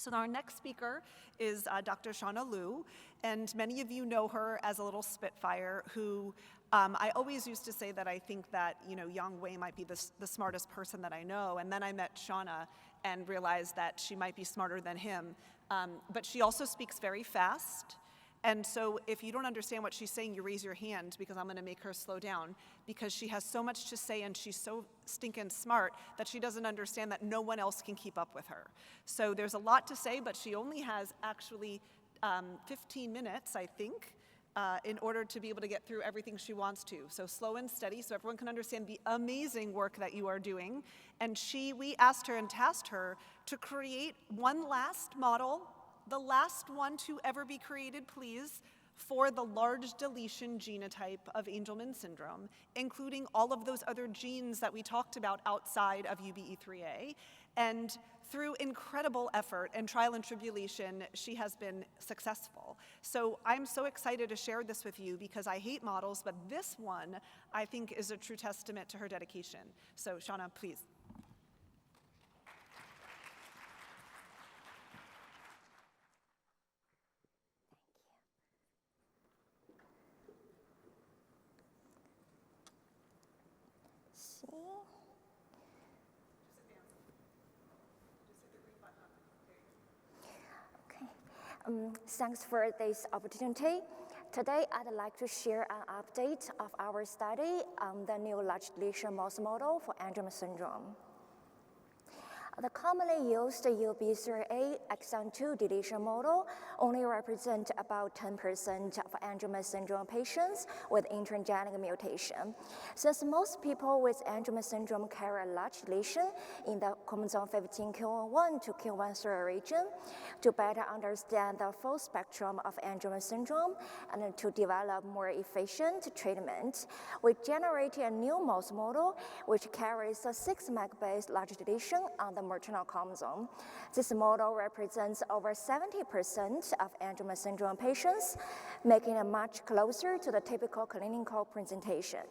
So our next speaker is Dr. Xiaona Liu, and many of you know her as a little Spitfire who I always used to say that I think that Yang Wei might be the smartest person that I know, and then I met Xiaona and realized that she might be smarter than him. But she also speaks very fast, and so if you don't understand what she's saying, you raise your hand because I'm going to make her slow down because she has so much to say and she's so stinking smart that she doesn't understand that no one else can keep up with her. So there's a lot to say, but she only has actually 15 minutes, I think, in order to be able to get through everything she wants to. So slow and steady so everyone can understand the amazing work that you are doing. And we asked her and tasked her to create one last model, the last one to ever be created, please, for the large deletion genotype of Angelman syndrome, including all of those other genes that we talked about outside of UBE3A. And through incredible effort and trial and tribulation, she has been successful. So I'm so excited to share this with you because I hate models, but this one I think is a true testament to her dedication. So Xiaona, please. Thanks for this opportunity. Today, I'd like to share an update of our study on the new large deletion mouse model for Angelman syndrome. The commonly used UB3A exon 2 deletion model only represent about 10% of Angelman syndrome patients with intergenic mutation. Since most people with Angelman syndrome carry a large deletion in the chromosome 15 q1 to q13 region, to better understand the full spectrum of Angelman syndrome and to develop more efficient treatment, we generated a new mouse model which carries a 6 meg-based large deletion on the maternal chromosome. This model represents over 70% of Angelman syndrome patients, making it much closer to the typical clinical presentation.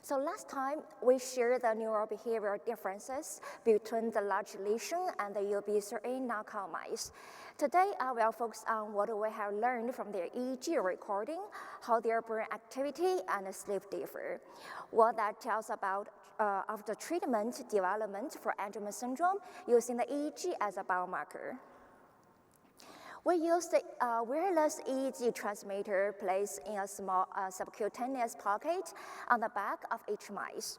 So last time, we shared the neurobehavioral differences between the large lesion and the UB3A knockout mice. Today, I will focus on what we have learned from their EEG recording, how their brain activity and sleep differ, what that tells about of the treatment development for Angelman syndrome using the EEG as a biomarker. We used a wireless EEG transmitter placed in a small subcutaneous pocket on the back of each mouse.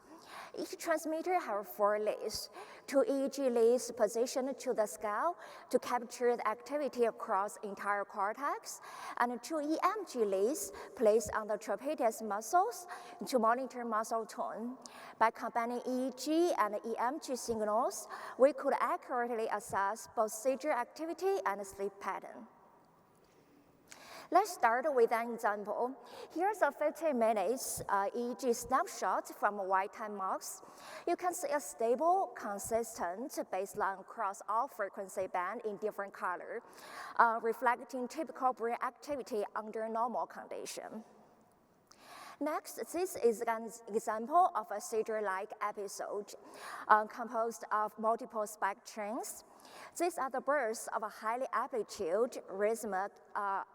Each transmitter has 4 leads, 2 EEG leads positioned to the scalp to capture the activity across entire cortex, and 2 EMG leads placed on the trapezius muscles to monitor muscle tone. By combining EEG and EMG signals, we could accurately assess both seizure activity and sleep pattern. Let's start with an example. Here's a 15 minutes EEG snapshot from a wild-type mouse. You can see a stable, consistent baseline across all frequency bands in different colors, reflecting typical brain activity under normal condition. Next, this is an example of a seizure-like episode composed of multiple spike trains. These are the bursts of a highly amplitude rhythmic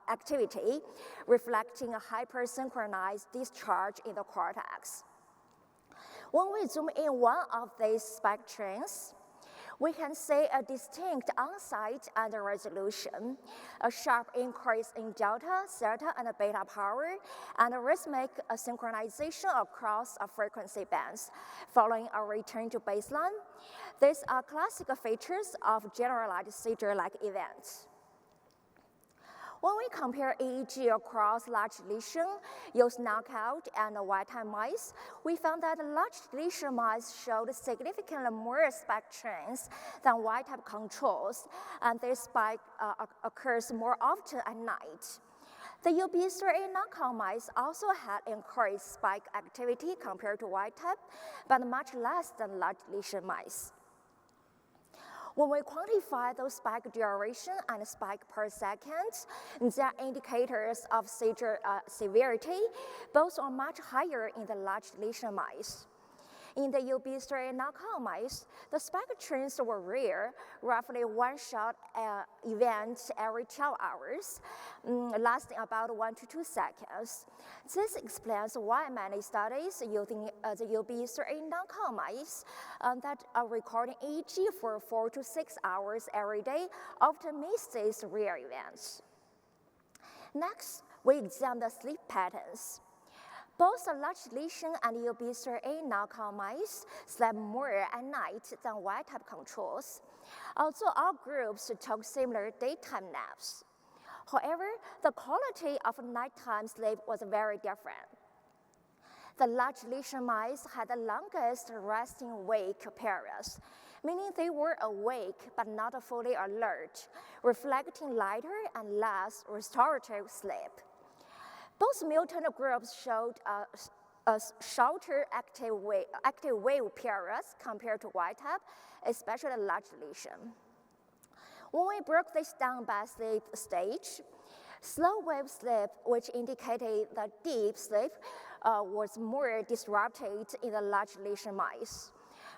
activity, reflecting a hypersynchronized discharge in the cortex. When we zoom in one of these spike trains, we can see a distinct onset and resolution, a sharp increase in delta, theta, and beta power, and a rhythmic synchronization across frequency bands, following a return to baseline. These are classic features of generalized seizure-like events. When we compare EEG across large lesion, used knockout and wild-type mice, we found that large lesion mice showed significantly more spike trains than wild-type controls, and this spike occurs more often at night. The UB3A knockout mice also had increased spike activity compared to wild-type, but much less than large lesion mice. When we quantify those spike duration and spike per second, they are indicators of seizure severity. Both are much higher in the large deletion mice. In the UB3 knockout mice, the spike trends were rare, roughly one shot event every 12 hours, lasting about 1 to 2 seconds. This explains why many studies using the UB3 knockout mice that are recording EEG for 4 to 6 hours every day often miss these rare events. Next, we examine the sleep patterns. Both the large deletion and UB3A knockout mice slept more at night than wild-type controls, although all groups took similar daytime naps. However, the quality of nighttime sleep was very different. The large deletion mice had the longest resting wake periods, meaning they were awake but not fully alert, reflecting lighter and less restorative sleep. Both mutant groups showed a shorter active wave periods compared to wild-type, especially large deletion. When we broke this down by sleep stage, slow wave sleep, which indicated that deep sleep, was more disrupted in the large deletion mice,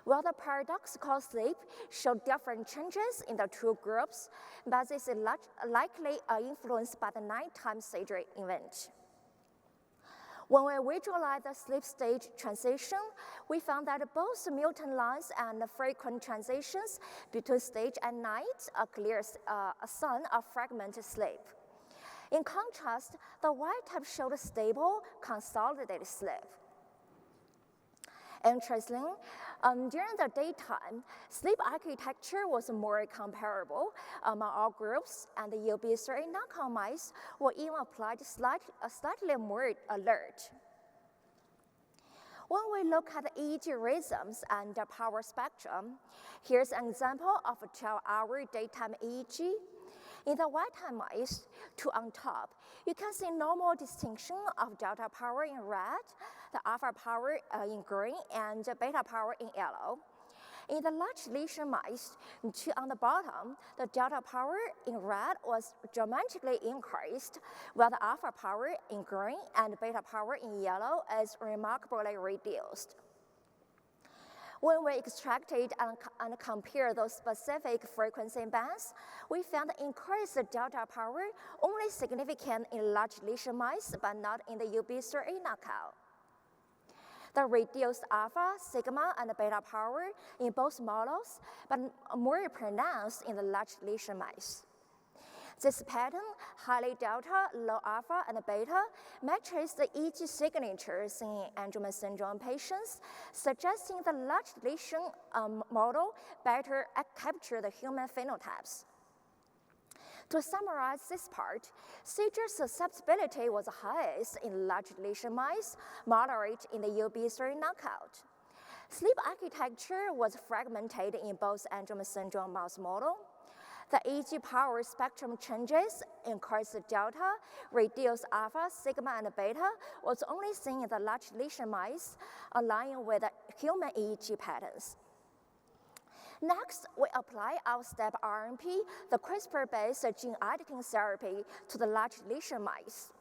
while the paradoxical sleep showed different changes in the two groups, but this is likely influenced by the nighttime seizure event. When we visualize the sleep stage transition, we found that both mutant lines and frequent transitions between stage and night are clear a sign of fragmented sleep. In contrast, the wild-type showed stable, consolidated sleep. Interestingly, during the daytime, sleep architecture was more comparable among all groups, and the UB3 knockout mice were even applied slightly more alert. When we look at the EEG rhythms and the power spectrum, here's an example of a 12-hour daytime EEG. In the wild-type mice, two on top, you can see normal distinction of delta power in red, the alpha power in green, and the beta power in yellow. In the large deletion mice, two on the bottom, the delta power in red was dramatically increased, while the alpha power in green and beta power in yellow is remarkably reduced. When we extracted and compared those specific frequency bands, we found the increased delta power only significant in large deletion mice, but not in the UB3A knockout. The reduced alpha, sigma, and beta power in both models, but more pronounced in the large deletion mice. This pattern, highly delta, low alpha, and beta, matches the EEG signatures in Angelman syndrome patients, suggesting the large deletion model better capture the human phenotypes. To summarize this part, seizure susceptibility was highest in large deletion mice, moderate in the UB3 knockout. Sleep architecture was fragmented in both Angelman syndrome mouse model. The EEG power spectrum changes, increased delta, reduced alpha, sigma, and beta was only seen in the large deletion mice, aligning with the human EEG patterns. Next, we apply our STEP RNP, the CRISPR-based gene editing therapy, to the large deletion mice.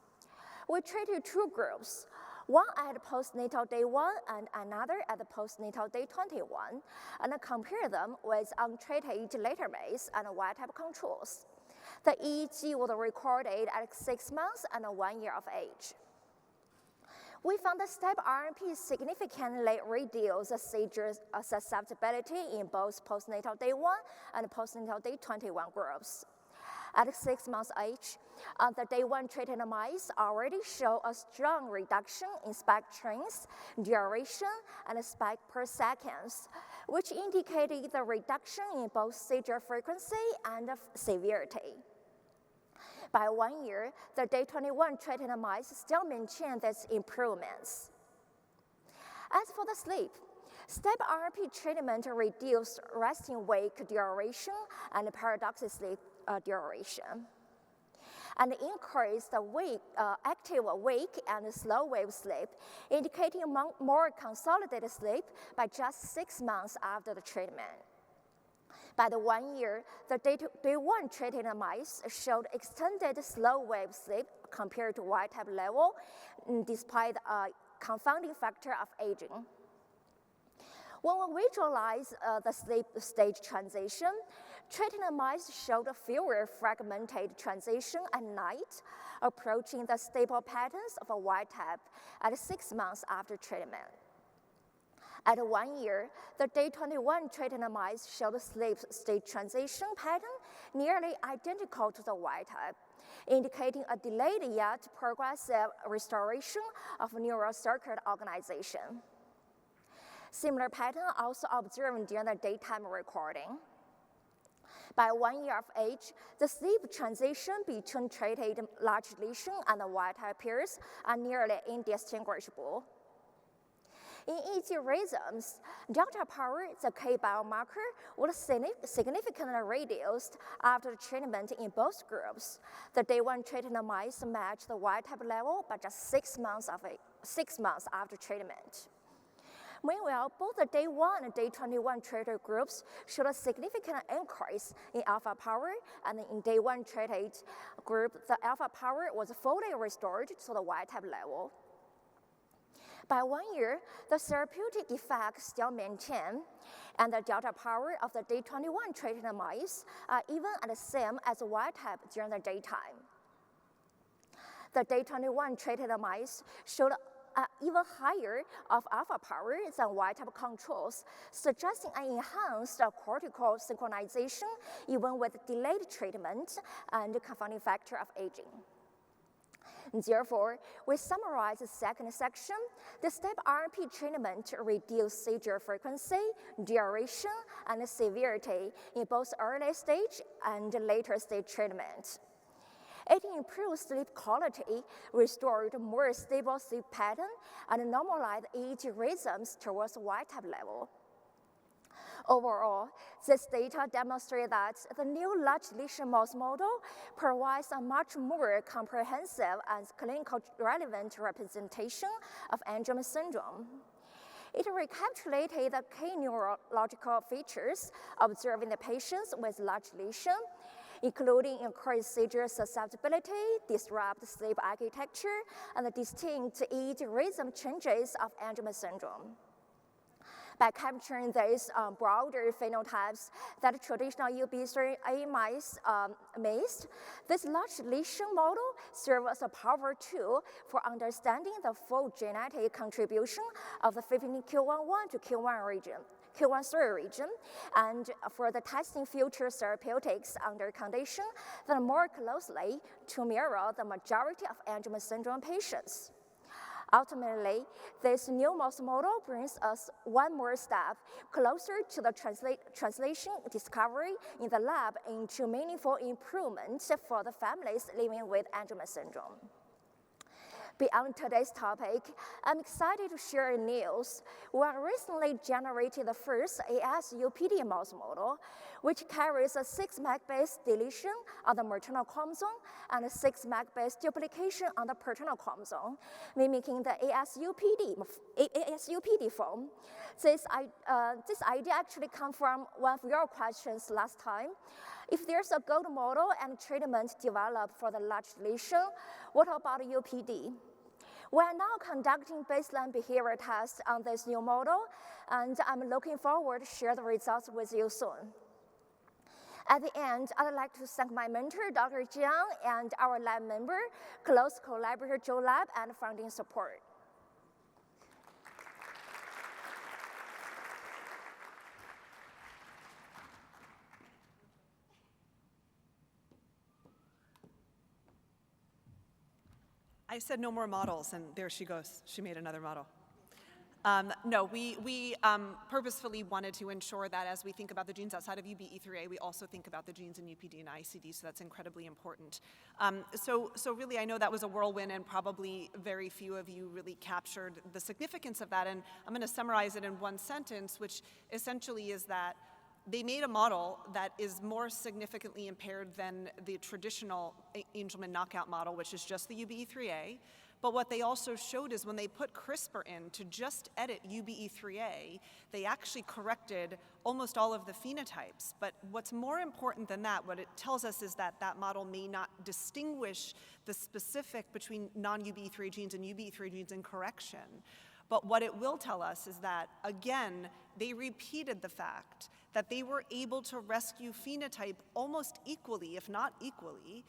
We treated two groups, one at postnatal day 1 and another at the postnatal day 21, and compare them with untreated later mice and wild-type controls. The EEG was recorded at 6 months and 1 year of age. We found the STEP RNP significantly reduced the seizure susceptibility in both postnatal day 1 and postnatal day 21 groups. At 6 months age, the day 1 treated mice already show a strong reduction in spike trends, duration, and spike per seconds, which indicated the reduction in both seizure frequency and severity. By 1 year, the day 21 treated mice still maintained these improvements. As for the sleep, STEP RNP treatment reduced resting wake duration and paradoxical sleep duration, and increased the active wake and slow wave sleep, indicating more consolidated sleep by just 6 months after the treatment. By the 1 year, the day 1 treated mice showed extended slow wave sleep compared to wild-type level, despite a confounding factor of aging. When we visualize the sleep stage transition, treated mice showed fewer fragmented transition at night, approaching the stable patterns of a wild-type at 6 months after treatment. At 1 year, the day 21 treated mice showed a sleep state transition pattern nearly identical to the wild type, indicating a delayed yet progressive restoration of neural circuit organization. Similar pattern also observed during the daytime recording. By 1 year of age, the sleep transition between treated large lesion and the wild type pairs are nearly indistinguishable. In EEG rhythms, delta power, the K biomarker, was significantly reduced after treatment in both groups. The day 1 treated mice matched the wild type level by just 6 months after treatment. Meanwhile, both the day 1 and day 21 treated groups showed a significant increase in alpha power, and in day 1 treated group, the alpha power was fully restored to the wild type level. By 1 year, the therapeutic effects still maintained, and the delta power of the day 21 treated mice are even at the same as wild type during the daytime. The day 21 treated mice showed even higher of alpha power than wild type controls, suggesting an enhanced cortical synchronization even with delayed treatment and confounding factor of aging. Therefore, we summarize the second section. The step RNP treatment reduced seizure frequency, duration, and severity in both early stage and later stage treatment. It improved sleep quality, restored more stable sleep pattern, and normalized EEG rhythms towards wild-type level. Overall, this data demonstrate that the new large lesion mouse model provides a much more comprehensive and clinical relevant representation of Angelman syndrome. It recapitulated the key neurological features observed in the patients with large lesion, including increased seizure susceptibility, disrupt sleep architecture, and the distinct EEG rhythm changes of Angelman syndrome. By capturing these broader phenotypes that traditional UB3A mice missed, this large lesion model serves as a powerful tool for understanding the full genetic contribution of the 15q11 to Q13 region, and for the testing future therapeutics under condition that more closely to mirror the majority of Angelman syndrome patients. Ultimately, this new mouse model brings us one more step closer to the translation discovery in the lab into meaningful improvements for the families living with Angelman syndrome. Beyond today's topic, I'm excited to share news. We recently generated the first ASUPD mouse model, which carries a 6 meg base deletion on the maternal chromosome and a 6 meg base duplication on the paternal chromosome, mimicking the ASUPD form. This idea actually comes from one of your questions last time. If there's a gold model and treatment developed for the large lesion, what about UPD? We are now conducting baseline behavior tests on this new model, and I'm looking forward to share the results with you soon. At the end, I'd like to thank my mentor, Dr. Jiang, and our lab member, close collaborator Joe Lab, and funding support. I said no more models, and there she goes. She made another model. No, we purposefully wanted to ensure that as we think about the genes outside of UBE3A, we also think about the genes in UPD and ICD, so that's incredibly important. So really, I know that was a whirlwind, and probably very few of you really captured the significance of that, and I'm going to summarize it in one sentence, which essentially is that they made a model that is more significantly impaired than the traditional Angelman knockout model, which is just the UBE3A, But what they also showed is when they put CRISPR in to just edit UBE3A, they actually corrected almost all of the phenotypes. But what's more important than that, what it tells us is that that model may not distinguish the specific between non-UBE3 genes and UBE3 genes in correction. But what it will tell us is that, again, they repeated the fact that they were able to rescue phenotype almost equally, if not equally,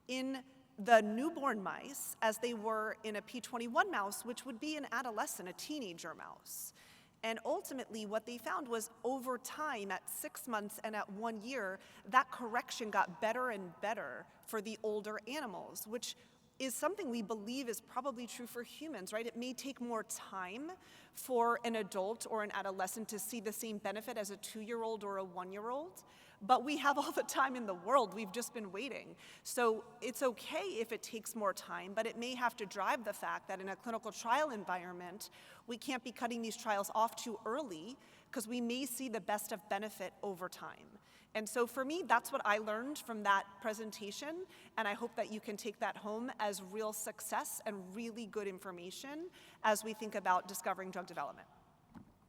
in the newborn mice as they were in a P21 mouse, which would be an adolescent, a teenager mouse. And ultimately, what they found was over time, at 6 months and at 1 year, that correction got better and better for the older animals, which is something we believe is probably true for humans, right? It may take more time for an adult or an adolescent to see the same benefit as a 2-year-old or a 1-year-old, but we have all the time in the world. We've just been waiting. So it's okay if it takes more time, but it may have to drive the fact that in a clinical trial environment, we can't be cutting these trials off too early because we may see the best of benefit over time. And so for me, that's what I learned from that presentation, and I hope that you can take that home as real success and really good information as we think about discovering drug development.